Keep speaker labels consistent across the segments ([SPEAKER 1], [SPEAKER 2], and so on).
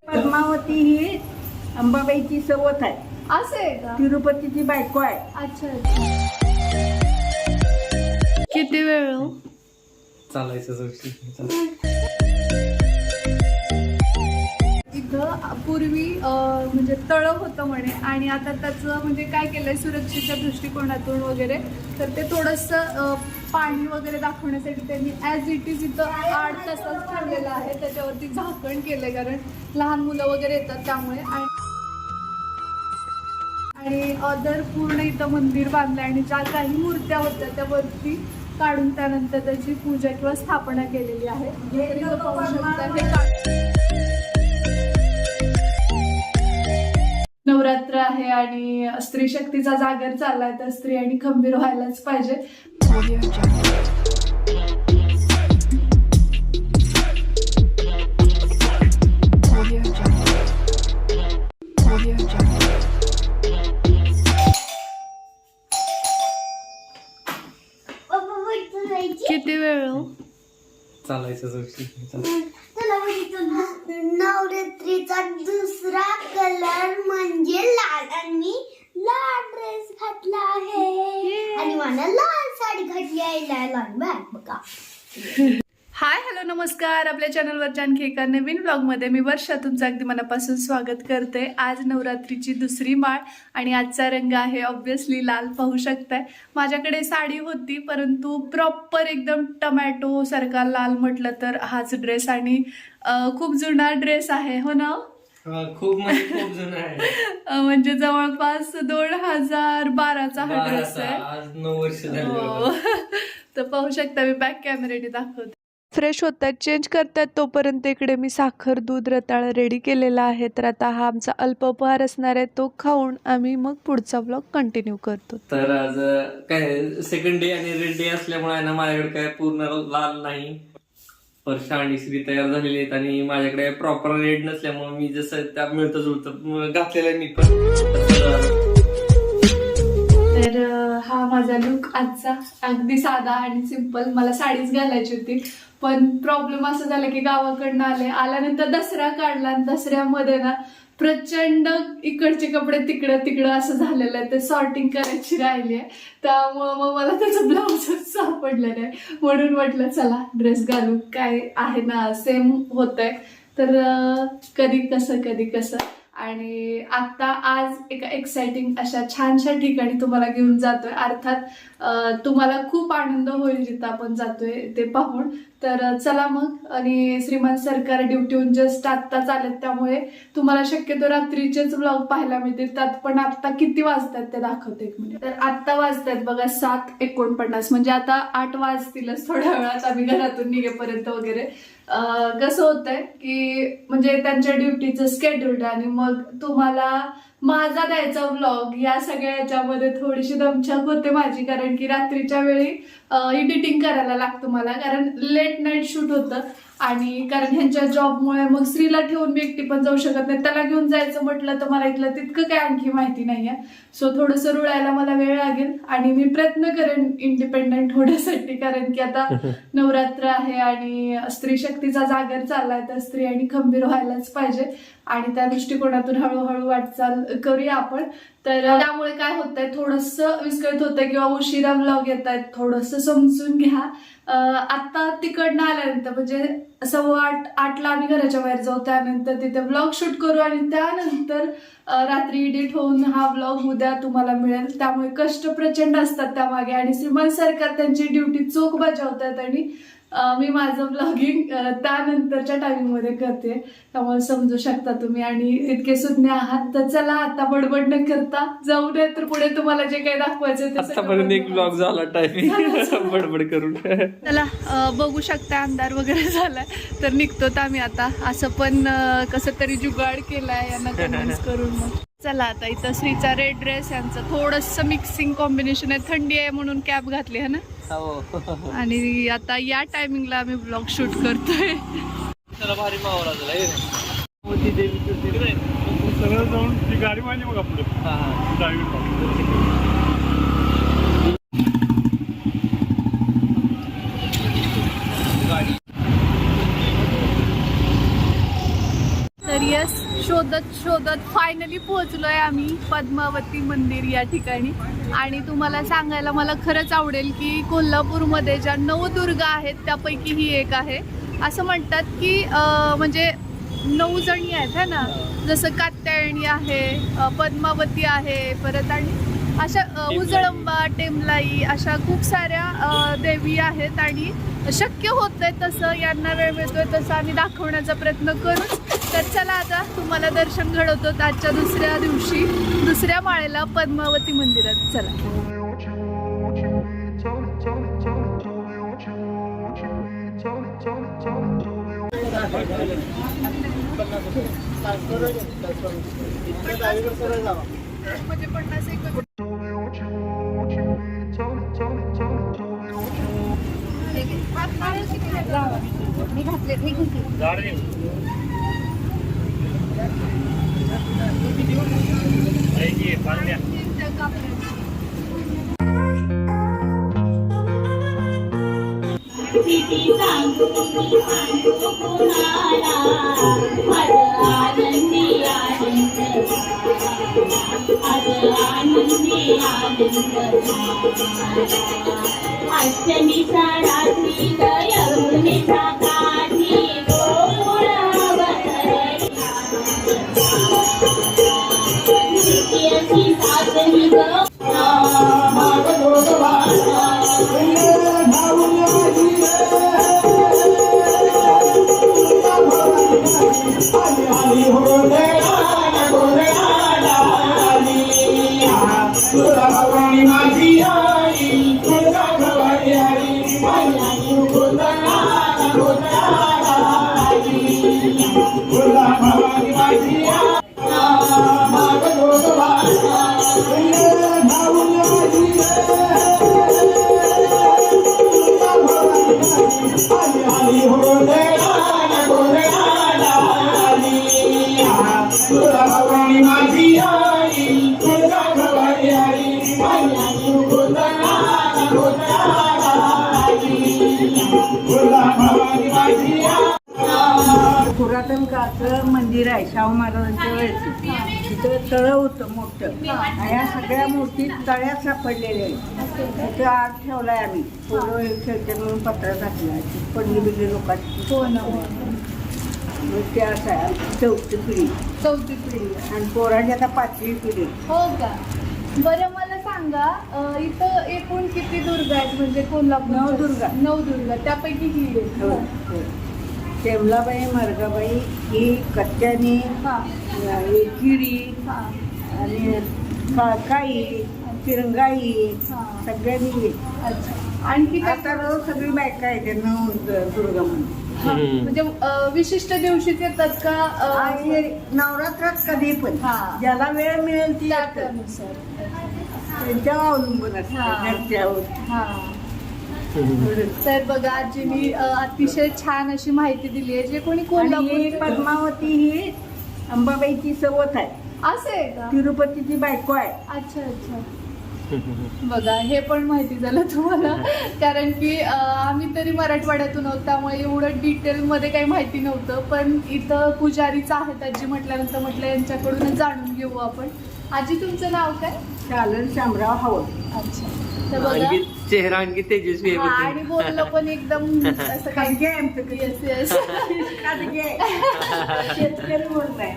[SPEAKER 1] पद्मावती ही अंबाबाईची सवत आहे.
[SPEAKER 2] असं आहे का?
[SPEAKER 1] तिरुपतीची बायको आहे.
[SPEAKER 2] अच्छा अच्छा. किती वेळ हो?
[SPEAKER 3] चालायचं
[SPEAKER 2] इथं पूर्वी म्हणजे तळं होतं म्हणे आणि आता त्याचं म्हणजे काय केलंय सुरक्षेच्या दृष्टिकोनातून वगैरे तर ते थोडंसं पाणी वगैरे दाखवण्यासाठी त्यांनी ॲज इट इज इथं 8 तासाच ठेवलेलं आहे. त्याच्यावरती झाकण केलंय कारण लहान मुलं वगैरे येतात त्यामुळे. आणि अदर पूर्ण इथं मंदिर बांधलंय आणि ज्या काही मूर्त्या होत्या त्या वरती काढून त्यानंतर त्याची पूजा किंवा स्थापना केलेली आहे. नवरात्र आहे आणि स्त्री शक्तीचा जागर चाललाय तर स्त्रियांनी खंबीर व्हायलाच पाहिजे. किती वेळ हो?
[SPEAKER 3] चालायचं
[SPEAKER 4] नवरात्रीचा दुसरा कलर म्हणजे लाल आणि लाल ड्रेस घातला आहे आणि मला लाल साडी घातली आहे. लाल बॅग बघा.
[SPEAKER 2] हाय हॅलो नमस्कार. आपल्या चॅनलवरच्या आणखी एका नवीन व्लॉगमध्ये मी वर्षा तुमचं अगदी मनापासून स्वागत करते. आज नवरात्रीची दुसरी माळ आणि आजचा रंग आहे ऑब्व्हियसली लाल. पाहू शकताय माझ्याकडे साडी होती परंतु प्रॉपर एकदम टमॅटो सारखा लाल म्हटलं तर हाच ड्रेस आणि खूप जुना ड्रेस आहे हो ना?
[SPEAKER 3] खूप जुना आहे.
[SPEAKER 2] म्हणजे जवळपास 2012चा हा ड्रेस आहे.
[SPEAKER 3] आज 9 वर्ष झाली.
[SPEAKER 2] तर पाहू शकता मी बॅक कॅमेऱ्याने दाखवते. फ्रेश होतात चेंज करतात तोपर्यंत इकडे मी साखर दूध रताळ रेडी केलेला आहे. तर आता हा आमचा अल्पोपहार असणार आहे तो खाऊन आम्ही मग पुढचा ब्लॉग कंटिन्यू करतो.
[SPEAKER 3] तर आज काय सेकंड डे आणि रेड डे असल्यामुळे आहे ना माझ्याकडे काय पूर्ण लाल नाही. वर्षा आणि श्री तयार झालेले आहेत आणि माझ्याकडे प्रॉपर रेड नसल्यामुळे मी जसं त्या मिळतं जुळतं घातलेलं आहे मी पण.
[SPEAKER 2] तर हा माझा लुक आजचा अगदी साधा आणि सिंपल. मला साडीच घालायची होती पण प्रॉब्लेम असं झाला की गावाकडनं आल्यानंतर दसरा काढला आणि दसऱ्यामध्ये ना प्रचंड इकडचे कपडे तिकडं असं झालेलं आहे. ते सॉर्टिंग करायची राहिली आहे त्यामुळं मग मला त्याचं ब्लाऊजच सापडलेलं आहे. म्हणून म्हटलं चला ड्रेस घालू. काय आहे ना सेम होतंय तर कधी कसं. आणि आता आज एका एक्साइटिंग अशा छानशा ठिकाणी तुम्हाला घेऊन जातोय. अर्थात तुम्हाला खूप आनंद होईल जिथं आपण जातोय ते पाहून. तर चला मग. आणि श्रीमान सरकार ड्युटीहून जस्ट आत्ताच आलेत त्यामुळे तुम्हाला शक्यतो रात्रीचेच ब्लॉग पाहायला मिळतील. त्यात पण आता किती वाजतात ते दाखवते 1 मिनिट. तर आत्ता वाजतात बघा 7:49 म्हणजे आता 8 वाजतीलच थोड्या वेळात आम्ही घरातून निघेपर्यंत वगैरे. कसं होतंय की म्हणजे त्यांच्या ड्युटीचं स्केड्यूल्ड आणि मग तुम्हाला माझा द्यायचा व्लॉग या सगळ्या याच्यामध्ये थोडीशी दमछाक होते माझी कारण की रात्रीच्या वेळी एडिटिंग करायला लागतं मला कारण लेट नाईट शूट होतं. आणि कारण ह्यांच्या जॉबमुळे मग स्त्रीला ठेवून मी एकटी पण जाऊ शकत नाही. त्याला घेऊन जायचं म्हटलं तर मला इथलं तितकं काय आणखी माहिती नाहीये. सो थोडंसं रुळायला मला वेळ लागेल आणि मी प्रयत्न करेन इंडिपेंडंट होण्यासाठी कारण की आता नवरात्र आहे आणि स्त्री शक्तीचा जागर चाललाय तर स्त्रियांनी खंबीर व्हायलाच पाहिजे आणि त्या दृष्टिकोनातून हळूहळू वाटचाल करूया आपण. तर त्यामुळे काय होतंय थोडंसं विस्कळीत होतंय किंवा उशिरा व्लॉग येत आहेत थोडंसं समजून घ्या. आता तिकडनं आल्यानंतर म्हणजे 7:15 आम्ही घराच्या बाहेर जाऊ त्यानंतर तिथे व्लॉग शूट करू आणि त्यानंतर रात्री एडिट होऊन हा व्लॉग उद्या तुम्हाला मिळेल. त्यामुळे कष्ट प्रचंड असतात त्यामागे आणि श्रीमान सरकार त्यांची ड्युटी चोख बजावतात आणि मी माझं ब्लॉगिंग त्यानंतरच्या टायमिंगमध्ये करते त्यामुळे समजू शकता तुम्ही आणि तितके सुज्ञ आहात. तर चला आता बडबड न करता जाऊ नये तर पुढे तुम्हाला जे काही दाखवायचं
[SPEAKER 3] आतापर्यंत एक ब्लॉग झाला टायमिंग बडबड करून.
[SPEAKER 2] चला बघू शकता अंधार वगैरे झालाय तर निघतो आम्ही आता. असं पण कसं तरी जुगाड केलाय यांना कन्व्हिन्स करून. मग चला आता इथं श्रीचा रेड ड्रेस यांचं थोडंसं मिक्सिंग कॉम्बिनेशन आहे. थंडी आहे म्हणून कॅप घातली है ना आणि आता या टायमिंगला आम्ही ब्लॉग शूट करतोय.
[SPEAKER 3] भारी मावळा झाला
[SPEAKER 5] सरळ जाऊन ती गाडी मारली बघा पुढे.
[SPEAKER 2] शोधत फायनली पोहोचलोय आम्ही पद्मावती मंदिर या ठिकाणी. आणि तुम्हाला सांगायला मला खरंच आवडेल की कोल्हापूरमध्ये ज्या नवदुर्गा आहेत त्यापैकी ही एक आहे. असं म्हणतात की म्हणजे 9 जणी आहेत है ना, जसं कात्यायणी आहे, पद्मावती आहे, परत आणि अशा उजळंबा, टेमलाई अशा खूप साऱ्या देवी आहेत. आणि शक्य होतंय तसं, यांना वेळ मिळतोय तसं आम्ही दाखवण्याचा प्रयत्न करूच. तर चला आता तुम्हाला दर्शन घडवतो आजच्या दुसऱ्या दिवशी दुसऱ्या माळेला पद्मावती मंदिरात. चला. म्हणजे 50 एक मी घातले ठीक आहे.
[SPEAKER 6] अष्टमीचा रात्री यमुनेचा काठी द्वितीयची सासरी
[SPEAKER 1] पुरातन काळचं मंदिर आहे शाहू महाराजांच्या वेळेचं. तिथं तळं होतं मोठं. ह्या सगळ्या मूर्ती तळ्यात सापडलेल्या आहेत. तिथं आत ठेवलाय आम्ही. पोरं खेळते म्हणून पत्रा टाकला पडली बिडली लोकांची.
[SPEAKER 2] हो ना.
[SPEAKER 1] मग ते असं आहे. 4थी पिढी.
[SPEAKER 2] 4थी पिढी
[SPEAKER 1] आणि पोरांची आता 5वी पिढी.
[SPEAKER 2] हो का. बरं मला सांगा इथं एकूण किती दुर्गा आहेत म्हणजे कोल्हापूर?
[SPEAKER 1] 9 दुर्गा.
[SPEAKER 2] 9 दुर्गा त्यापैकी ही एक.
[SPEAKER 1] हो, हो. शेवलाबाई, मरगाबाई, ही कत्यानी, एकिडी आणि काळकाई, तिरंगाई सगळ्यांनी.
[SPEAKER 2] अच्छा. आणखी
[SPEAKER 1] आता रोज सगळी बायका येते 9 दुर्गा म्हणून.
[SPEAKER 2] म्हणजे विशिष्ट दिवशीच येतात का?
[SPEAKER 1] आणि नवरात्रात कधी पण ज्याला वेळ मिळेल ती
[SPEAKER 2] त्यानुसार
[SPEAKER 1] त्यांच्यावर अवलंबून असते घरच्यावर.
[SPEAKER 2] तर बघा आजीनी अतिशय छान अशी माहिती दिली आहे. जे कोणी
[SPEAKER 1] आणि
[SPEAKER 2] कोल्हापूर
[SPEAKER 1] पद्मावती ही अंबाबाईची सवत आहे.
[SPEAKER 2] असं आहे का?
[SPEAKER 1] तिरुपतीची बायको आहे.
[SPEAKER 2] अच्छा अच्छा. बघा हे पण माहिती झालं तुम्हाला. कारण की आम्ही तरी मराठवाड्यातून आहोत त्यामुळे एवढं डिटेलमध्ये काही माहिती नव्हतं. पण इथं पुजारीच आहेत आजी म्हटल्यानंतर म्हटलं यांच्याकडूनच जाणून घेऊ आपण. आजी तुमचं नाव काय?
[SPEAKER 1] शालन शामराव हवं.
[SPEAKER 2] अच्छा. तर बघा
[SPEAKER 3] चेहरा आणखी तेजस्वी आहे.
[SPEAKER 2] आणि बोलणं पण एकदम असं काही. Yes yes.
[SPEAKER 1] शेतकरी बोलताय.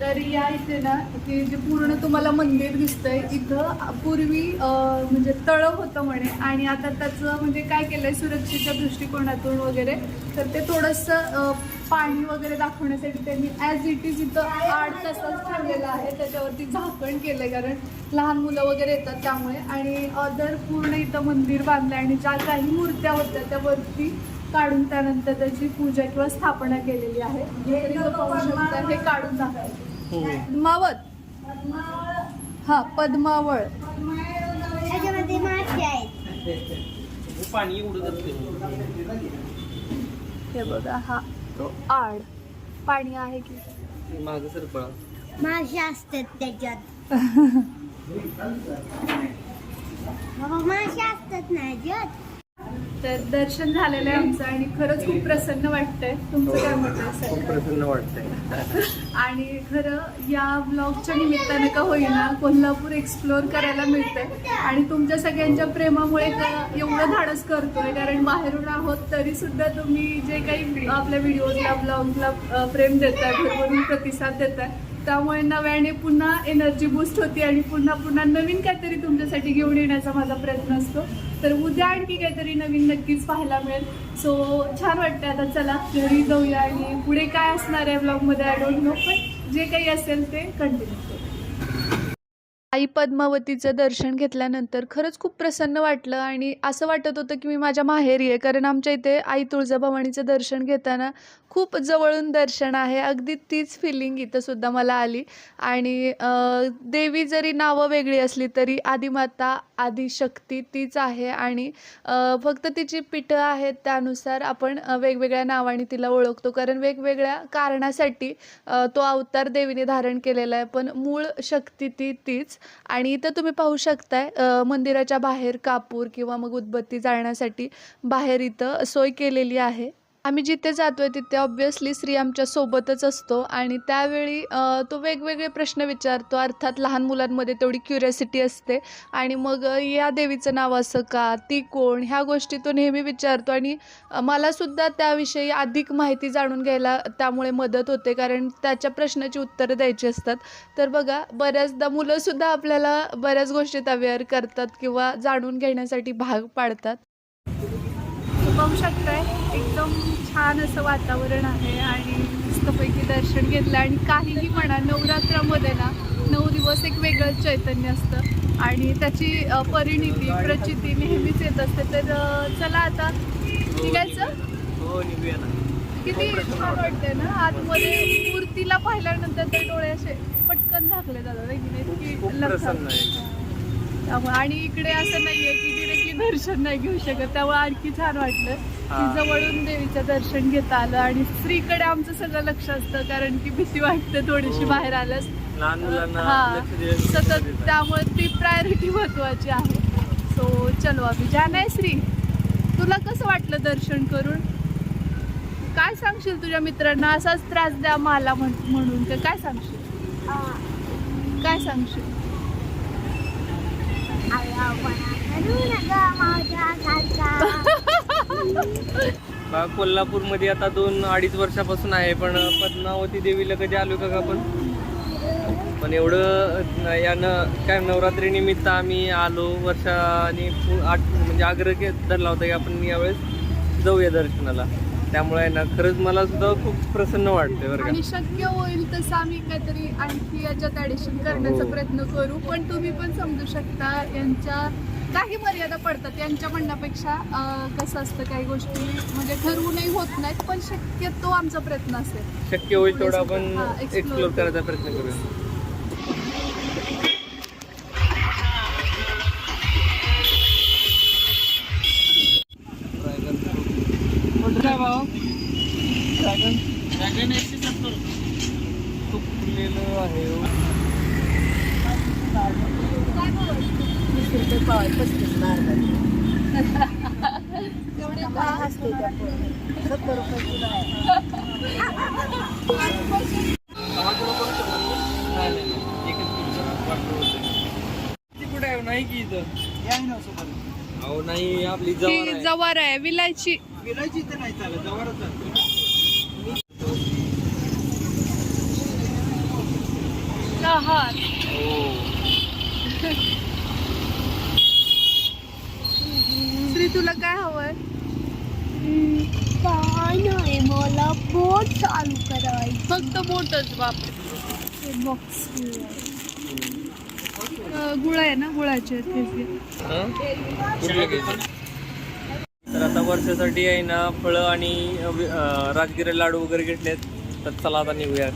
[SPEAKER 2] तर या इथे ना ना की जे पूर्ण तुम्हाला मंदिर दिसतंय इथं पूर्वी म्हणजे तळं होतं म्हणे आणि आता त्याचं म्हणजे काय केलंय सुरक्षेच्या दृष्टिकोनातून वगैरे तर ते थोडंसं पाणी वगैरे दाखवण्यासाठी त्यांनी ॲज इट इज इथं आड तसंच ठेवलेलं आहे. त्याच्यावरती झाकण केलंय कारण लहान मुलं वगैरे येतात त्यामुळे आणि अदर पूर्ण इथं मंदिर बांधलंय आणि ज्या काही मूर्त्या होत्या त्यावरती काढून त्यानंतर त्याची पूजा किंवा स्थापना केलेली आहे. पाहू शकता हे काढून दाखवायचं पद्मावत हा पद्मावळ
[SPEAKER 4] त्याच्यामध्ये मासे आहेत.
[SPEAKER 3] पाणी उडत असते.
[SPEAKER 2] हे बघा हा तो आड पाणी आहे की
[SPEAKER 3] माग सरपळा
[SPEAKER 4] मासे असतात त्याच्यात. बाबा मासे असतात ना ह्याच्यात.
[SPEAKER 2] तर दर्शन झालेलं आहे आमचं आणि खरंच खूप प्रसन्न वाटतंय. तुमचं काय मत आहे
[SPEAKER 3] खूप
[SPEAKER 2] सर?
[SPEAKER 3] प्रसन्न वाटतंय.
[SPEAKER 2] आणि खरं या ब्लॉगच्या निमित्तानं का होईना कोल्हापूर एक्सप्लोअर करायला मिळतंय आणि तुमच्या सगळ्यांच्या प्रेमामुळे एवढं धाडस करतोय कारण बाहेरून आहोत तरी सुद्धा तुम्ही जे काही आपल्या व्हिडिओजला ब्लॉगला प्रेम देताय भरभरून प्रतिसाद देताय त्यामुळे नव्याने पुन्हा एनर्जी बूस्ट होती आणि पुन्हा पुन्हा नवीन काहीतरी तुमच्यासाठी घेऊन येण्याचा माझा प्रयत्न असतो. तर उद्या आणखी काहीतरी नवीन नक्कीच पाहायला मिळेल. सो छान वाटतं. आता चला घरी जाऊया आणि पुढे काय असणार आहे ब्लॉगमध्ये आय डोंट नो पण जे काही असेल ते कंटिन्यू करू. आई पद्मावतीचं दर्शन घेतल्यानंतर खरंच खूप प्रसन्न वाटलं आणि असं वाटत होतं की मी माझ्या माहेरी आहे कारण आमच्या इथे आई तुळजाभवानीचं दर्शन घेताना खूप जवळून दर्शन आहे. अगदी तीच फिलिंग इथं सुद्धा मला आली आणि देवी जरी नावं वेगळी असली तरी आदिमाता आदिशक्ती तीच आहे आणि फक्त तिची पीठं आहेत त्यानुसार आपण वेगवेगळ्या नावाने तिला ओळखतो कारण वेगवेगळ्या कारणासाठी तो अवतार देवीने धारण केलेला आहे पण मूळ शक्ती तीच. आणि इथं तुम्ही पाहू शकताय मंदिराच्या बाहेर कापूर किंवा मग उदबत्ती जाळण्यासाठी बाहेर इथं सोय केलेली आहे. आम्ही जिथे जातोय तिथे ऑब्व्हियसली श्री आमच्या सोबतच असतो आणि त्यावेळी तो वेगवेगळे प्रश्न विचारतो. अर्थात लहान मुलांमध्ये तेवढी क्युरियोसिटी असते आणि मग या देवीचं नाव असं का, ती कोण, ह्या गोष्टी तो नेहमी विचारतो आणि मलासुद्धा त्याविषयी अधिक माहिती जाणून घ्यायला त्यामुळे मदत होते कारण त्याच्या प्रश्नाची उत्तरं द्यायची असतात. तर बघा बऱ्याचदा मुलंसुद्धा आपल्याला बऱ्याच गोष्टीत अवेअर करतात किंवा जाणून घेण्यासाठी भाग पाडतात. पाहू शकताय एकदम छान असं वातावरण आहे आणि मस्तपैकी दर्शन घेतलं आणि काहीही म्हणा नवरात्रामध्ये ना 9 दिवस एक वेगळंच चैतन्य असतं आणि त्याची परिणिती प्रचिती नेहमीच येत असते. तर चला आता निघायचं.
[SPEAKER 3] हो निघूया ना.
[SPEAKER 2] किती छान वाटतंय ना आतमध्ये मूर्तीला पाहिल्यानंतर ते डोळे असे पटकन झाकले जातात की
[SPEAKER 3] प्रसन्न आहे.
[SPEAKER 2] त्यामुळे आणि इकडे असं नाहीये की डिरेक्टली दर्शन नाही घेऊ शकत त्यामुळे आणखी छान वाटलं की जवळून देवीचं दर्शन घेता आलं आणि स्त्रीकडे आमचं सगळं लक्ष असतं कारण की भीती वाटते थोडीशी बाहेर आल्यास सतत त्यामुळे ती प्रायोरिटी महत्वाची आहे. सो चलो अभि जाना आहे. श्री तुला कसं वाटलं दर्शन करून? काय सांगशील तुझ्या मित्रांना असाच त्रास द्या मला म्हणून काय सांगशील? काय सांगशील?
[SPEAKER 3] कोल्हापूरमध्ये आता 2-2.5 वर्षापासून आहे पण पद्मावती देवीला कधी आलो का आपण पण एवढं यानं काय नवरात्री निमित्त आम्ही आलो वर्षाने म्हणजे आग्रह धरला होता की आपण यावेळेस जाऊया दर्शनाला. त्यामुळे ना खरंच मला सुद्धा खूप प्रसन्न वाटतंय बरं का.
[SPEAKER 2] आणि शक्य होईल तसं आम्ही काहीतरी आणखी याच्यात ॲडिशन करण्याचा प्रयत्न करू पण तुम्ही पण समजू शकता यांच्या काही मर्यादा पडतात. यांच्या म्हणण्यापेक्षा कसं असतं काही गोष्टी म्हणजे ठरवूनही होत नाहीत पण शक्यतो आमचा प्रयत्न असेल
[SPEAKER 3] शक्य होईल तेवढा आपण एक्सप्लोर करायचा प्रयत्न करूया. काय भाव ड्रॅगन 170 तुपलेलं आहे.
[SPEAKER 1] 20 रुपये पाव आहे 35
[SPEAKER 2] तेवढे काय असते
[SPEAKER 1] 70 रुपये किलो आहे.
[SPEAKER 3] कुठे आहे नाही की इथं अहो नाही आपली
[SPEAKER 2] जवार आहे विलायची
[SPEAKER 5] तर नाही चालत जवळच
[SPEAKER 2] आहात. श्री तुला काय हवंय?
[SPEAKER 4] काय नाही मला बोट चालू करायचं.
[SPEAKER 2] फक्त बोटच बाप. बॉक्स गुळ आहे ना, गुळाचे
[SPEAKER 3] तर आता वर्षासाठी आहे ना फळं आणि राजगिरा लाडू वगैरे घेतलेत. तर चला आता निघूया.